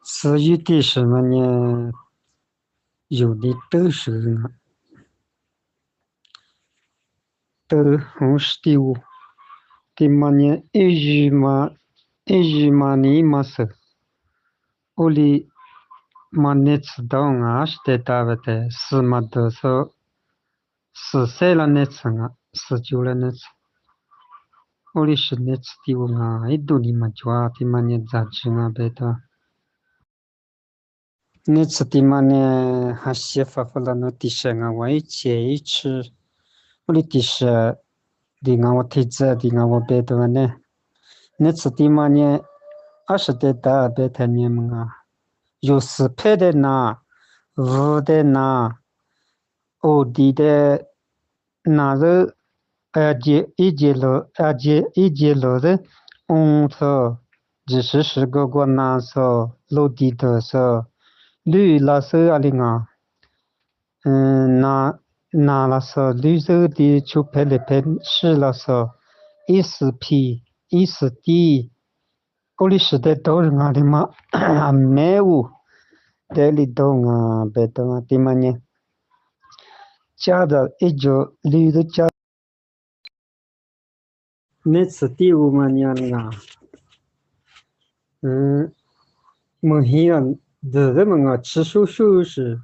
至于的什么呢？有的都是啊，都红是的我的嘛呢？一语嘛你嘛是，屋里嘛你知道啊？是的，大不的，是嘛都是14岁了那次啊，19了那次，屋里是那次的我啊，一度里嘛抓的嘛呢杂志啊，别的。那次的嘛呢，还写发了那的是啊，我一切一吃，我的的是的啊，我推荐的啊，我别的呢。那次的嘛呢，20的大别的呢么啊，有四配的拿，五的拿，OD的拿着，一节楼的，说，只是个拿说，楼底的说，绿拉说阿里啊，拿了说绿色的就配了配是了说，意思 D，我的时代都是阿里嘛，没有，这里都啊，别的啊，的嘛呢，加的一就绿的加，那次第五嘛呢啊，么黑啊，这么啊，吃手是，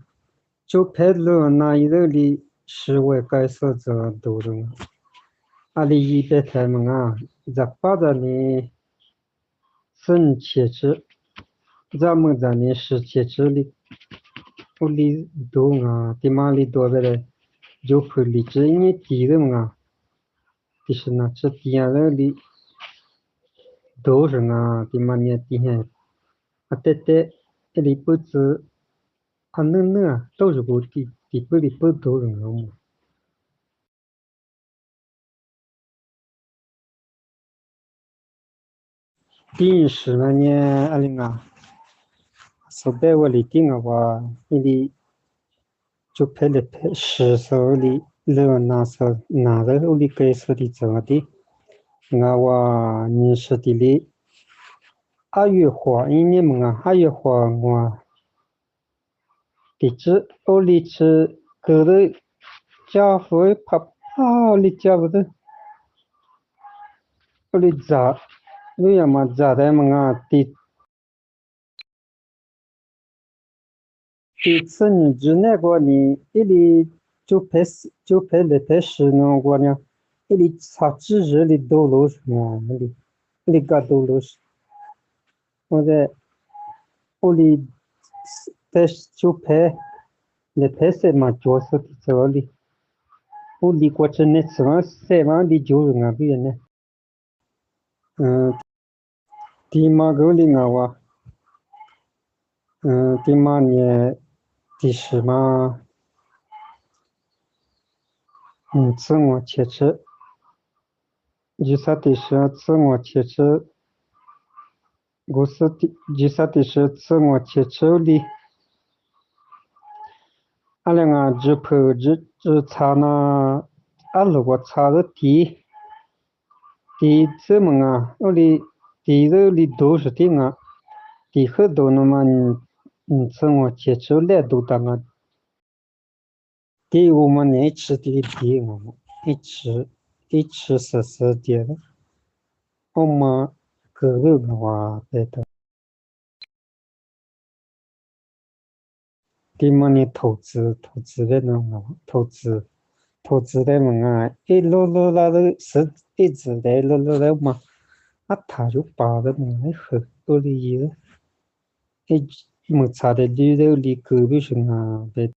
就配了那一个里是我该说这多的，阿里一百台么啊，这八的呢，生切制，咱们这呢是切制的，屋里多啊，地嘛里多的嘞，就配里这一地的么啊，就是那这地下那里都是啊，地嘛呢地下，啊对，这里不止。啊，那都是不地不里不都是我们。第十那年阿里啊，手背我里定啊话，你的就拍了拍10手里，然后拿着屋里给手的怎么的，我话你是的里2月花，一年么啊2月花我地址屋里是个的家伙怕里家不的，屋里咋，你要么咋的么啊地。第次你之那个你一里就拍了拍那个呢，一里擦纸日里都落是嘛，那里个都落是，我在屋里在就拍那拍什么角色的这里，屋里过去那什么的就是那边呢，地马沟里我，地马呢，第十嘛，自我切持。第三的是自我切持，第三的是自我切持里，阿两个只查那，如果查的第怎么啊？我的第这里都是的啊，第很多那么自我切持来都当啊，第我们爱吃的我们一吃是的了，我们个人的话对的。对么你投资的那种投资的么啊，一路路那都是一直在路的嘛，啊他就把的么很多的有，一没差的绿的里隔壁上啊，对。